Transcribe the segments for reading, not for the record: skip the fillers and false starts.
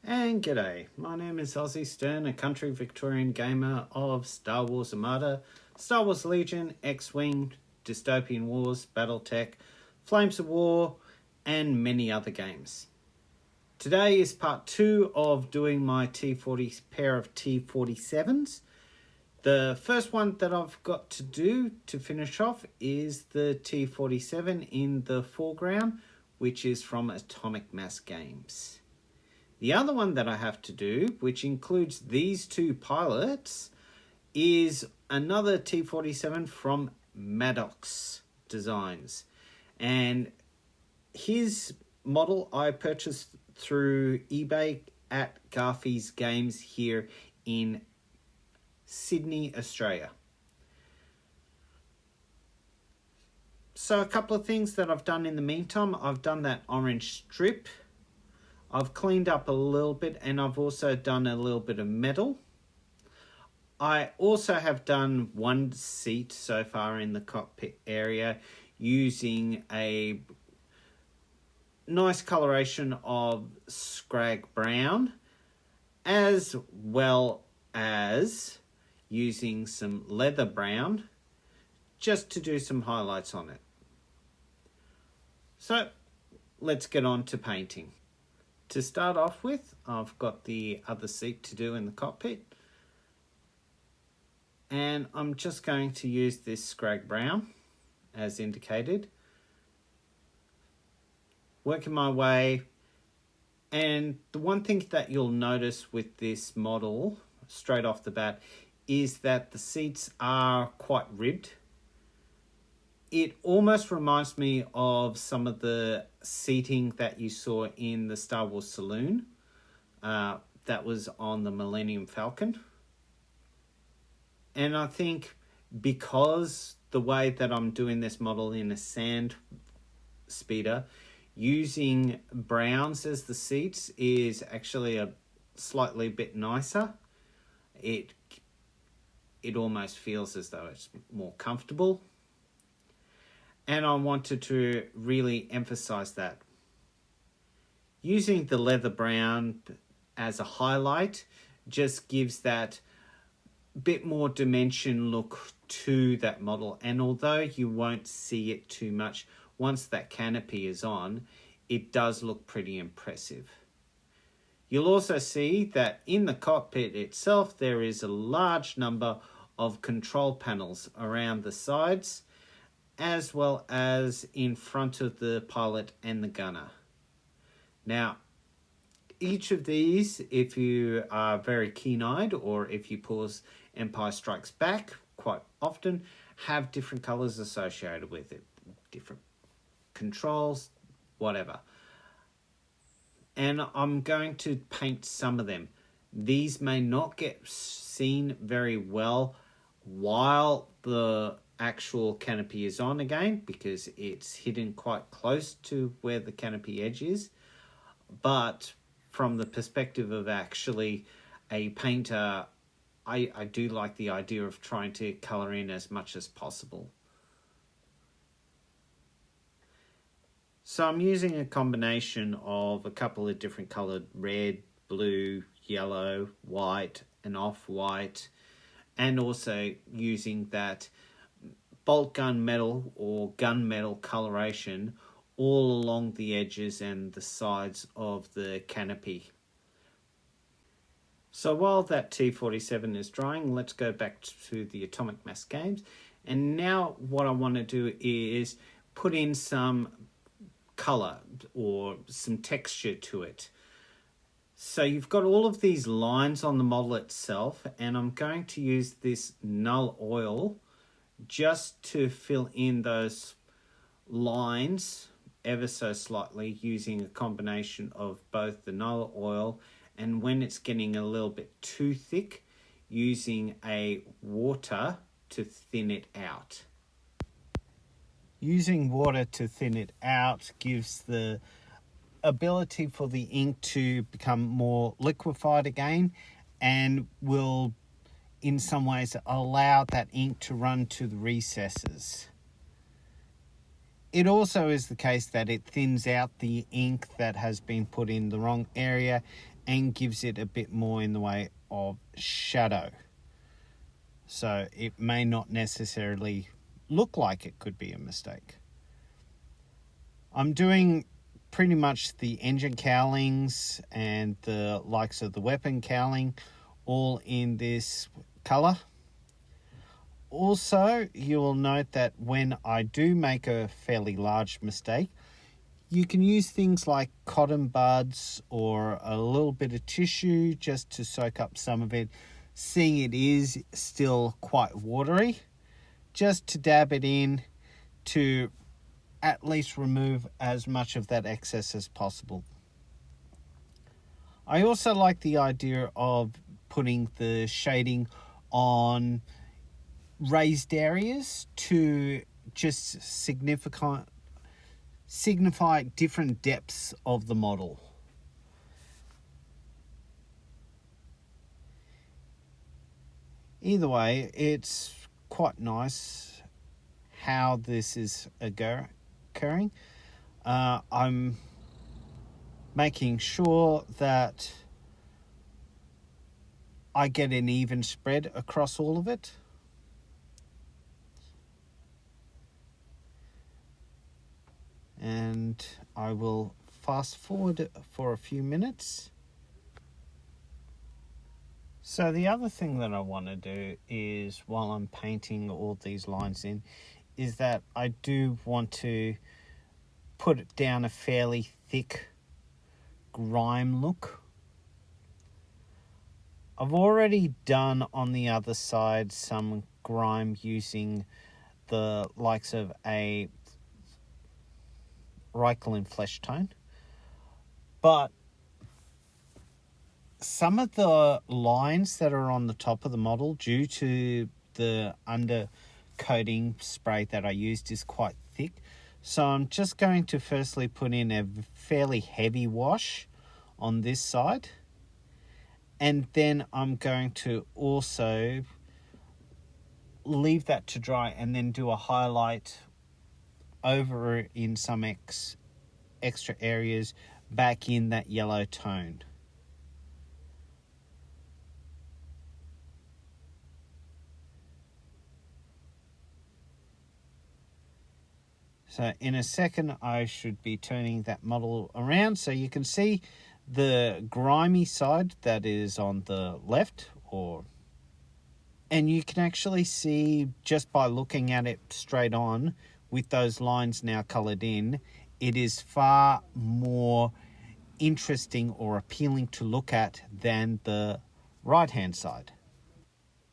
And g'day, my name is Ozzy Stern, a country Victorian gamer of Star Wars Armada, Star Wars Legion, X-Wing, Dystopian Wars, Battletech, Flames of War, and many other games. Today is part 2 of doing my pair of T-47s. The first one that I've got to do to finish off is the T-47 in the foreground, which is from Atomic Mass Games. The other one that I have to do, which includes these two pilots, is another T-47 from Maddox Designs. And his model I purchased through eBay at Garfie's Games here in Sydney, Australia. So a couple of things that I've done in the meantime. I've done that orange strip. I've cleaned up a little bit, and I've also done a little bit of metal. I also have done one seat so far in the cockpit area using a nice coloration of scrag brown, as well as using some leather brown just to do some highlights on it. So let's get on to painting. To start off with, I've got the other seat to do in the cockpit, and I'm just going to use this scrag brown as indicated, working my way. And the one thing that you'll notice with this model straight off the bat is that the seats are quite ribbed. It almost reminds me of some of the seating that you saw in the Star Wars Saloon that was on the Millennium Falcon. And I think because the way that I'm doing this model in a sand speeder, using browns as the seats is actually a slightly bit nicer. It almost feels as though it's more comfortable. And I wanted to really emphasize that. Using the leather brown as a highlight just gives that bit more dimension look to that model. And although you won't see it too much, once that canopy is on, it does look pretty impressive. You'll also see that in the cockpit itself, there is a large number of control panels around the sides, as well as in front of the pilot and the gunner. Now, each of these, if you are very keen-eyed or if you pause Empire Strikes Back quite often, have different colors associated with it, different controls, whatever. And I'm going to paint some of them. These may not get seen very well while the actual canopy is on again, because it's hidden quite close to where the canopy edge is. But from the perspective of actually a painter, I do like the idea of trying to color in as much as possible. So I'm using a combination of a couple of different colored red, blue, yellow, white, and off-white, and also using that bolt gun metal or gunmetal coloration all along the edges and the sides of the canopy. So while that T-47 is drying, let's go back to the Atomic Mass Games. And now what I want to do is put in some color or some texture to it. So you've got all of these lines on the model itself, and I'm going to use this null oil just to fill in those lines ever so slightly, using a combination of both the null oil and, when it's getting a little bit too thick, using a water to thin it out. Using water to thin it out gives the ability for the ink to become more liquefied again, and will in some ways allow that ink to run to the recesses. It also is the case that it thins out the ink that has been put in the wrong area, and gives it a bit more in the way of shadow. So it may not necessarily look like it could be a mistake. I'm doing pretty much the engine cowlings and the likes of the weapon cowling all in this color. Also, you will note that when I do make a fairly large mistake, you can use things like cotton buds or a little bit of tissue just to soak up some of it, seeing it is still quite watery, just to dab it in to at least remove as much of that excess as possible. I also like the idea of putting the shading on raised areas to just signify different depths of the model. Either way, it's quite nice how this is occurring. I'm making sure that I get an even spread across all of it. And I will fast forward for a few minutes. So the other thing that I want to do is, while I'm painting all these lines in, is that I do want to put down a fairly thick grime look. I've already done on the other side some grime using the likes of a Reichel flesh tone, but some of the lines that are on the top of the model, due to the undercoating spray that I used, is quite thick. So I'm just going to firstly put in a fairly heavy wash on this side, and then I'm going to also leave that to dry and then do a highlight over in some extra areas back in that yellow tone. So in a second, I should be turning that model around so you can see the grimy side that is on the left, and you can actually see, just by looking at it straight on with those lines now colored in, it is far more interesting or appealing to look at than the right hand side.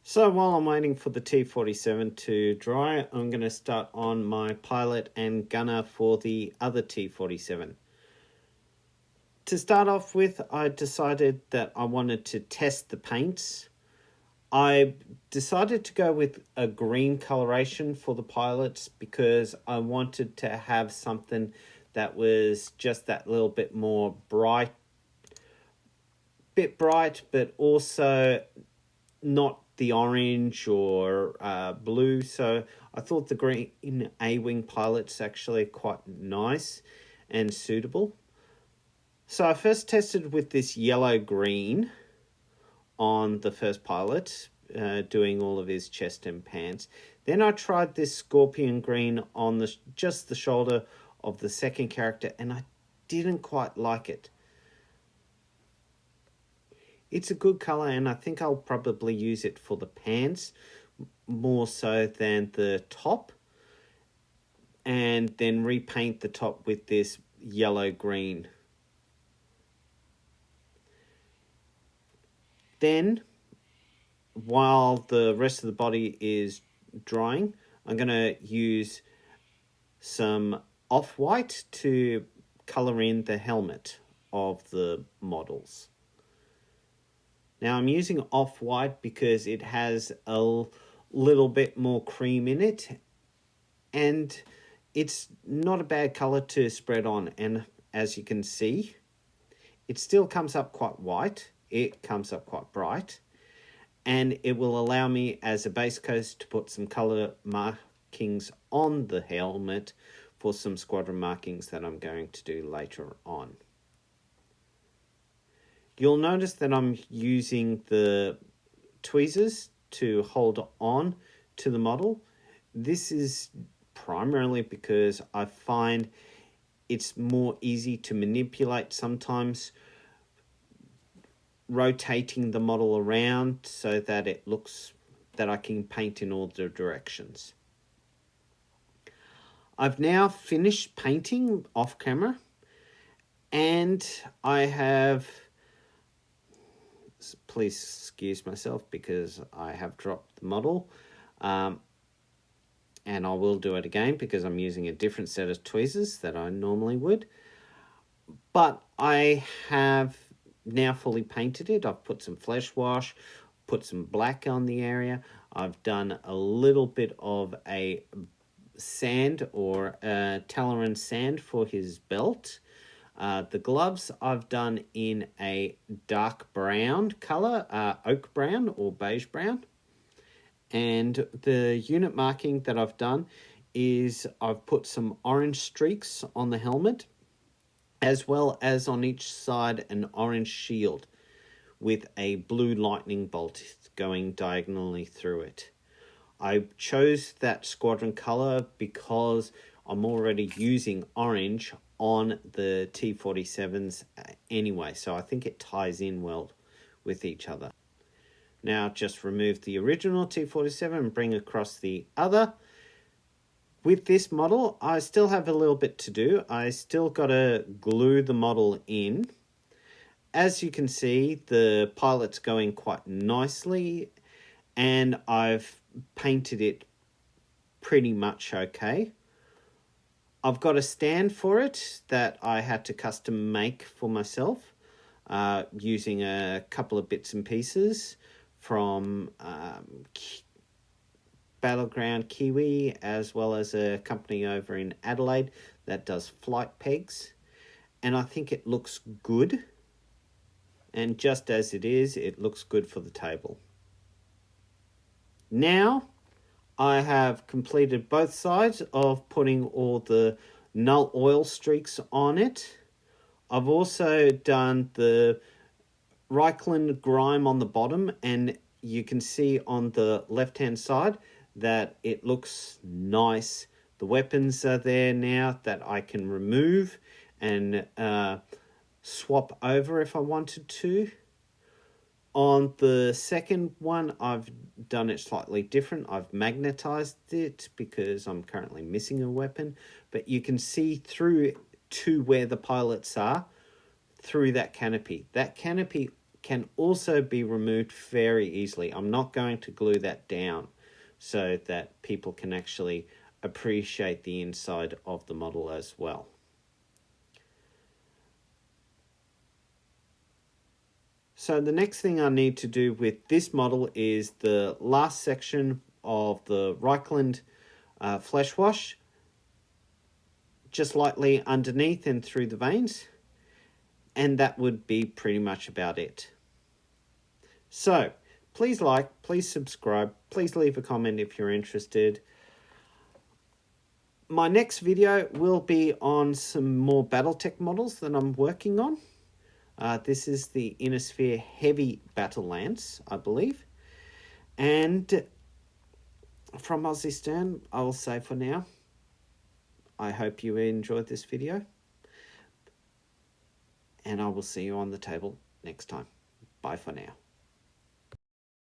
So while I'm waiting for the T-47 to dry, I'm going to start on my pilot and gunner for the other T-47. To start off with, I decided that I wanted to test the paints. I decided to go with a green coloration for the pilots because I wanted to have something that was just that little bit more bright, but also not the orange or blue. So I thought the green A-wing pilot's actually quite nice and suitable. So I first tested with this yellow-green on the first pilot, doing all of his chest and pants. Then I tried this scorpion green on just the shoulder of the second character, and I didn't quite like it. It's a good colour, and I think I'll probably use it for the pants more so than the top, and then repaint the top with this yellow-green. Then, while the rest of the body is drying, I'm going to use some off-white to colour in the helmet of the models. Now I'm using off-white because it has a little bit more cream in it, and it's not a bad colour to spread on, and as you can see, it still comes up quite white. It comes up quite bright, and it will allow me as a base coat to put some colour markings on the helmet for some squadron markings that I'm going to do later on. You'll notice that I'm using the tweezers to hold on to the model. This is primarily because I find it's more easy to manipulate sometimes, rotating the model around so that it looks that I can paint in all the directions. I've now finished painting off camera, and I have, please excuse myself because I have dropped the model, and I will do it again because I'm using a different set of tweezers that I normally would. But I have now fully painted it. I've put some flesh wash, put some black on the area. I've done a little bit of a sand or Talaran sand for his belt. The gloves I've done in a dark brown color, oak brown or beige brown. And the unit marking that I've done is I've put some orange streaks on the helmet, as well as on each side an orange shield with a blue lightning bolt going diagonally through it. I chose that squadron color because I'm already using orange on the T-47s anyway, so I think it ties in well with each other. Now just remove the original T-47 and bring across the other. With this model, I still have a little bit to do. I still got to glue the model in. As you can see, the pilot's going quite nicely, and I've painted it pretty much okay. I've got a stand for it that I had to custom make for myself, using a couple of bits and pieces from Battleground Kiwi, as well as a company over in Adelaide that does flight pegs. And I think it looks good. And just as it is, it looks good for the table. Now, I have completed both sides of putting all the null oil streaks on it. I've also done the Reichland grime on the bottom, and you can see on the left-hand side that it looks nice. The weapons are there now that I can remove and swap over if I wanted to. On the second one, I've done it slightly different. I've magnetized it because I'm currently missing a weapon, but you can see through to where the pilots are through that canopy. That canopy can also be removed very easily. I'm not going to glue that down so that people can actually appreciate the inside of the model as well. So the next thing I need to do with this model is the last section of the Reichland flesh wash, just lightly underneath and through the veins, and that would be pretty much about it. So please like, please subscribe, please leave a comment if you're interested. My next video will be on some more Battletech models that I'm working on. This is the Innisphere Heavy Battle Lance, I believe. And from Aussie Stern, I will say for now, I hope you enjoyed this video. And I will see you on the table next time. Bye for now.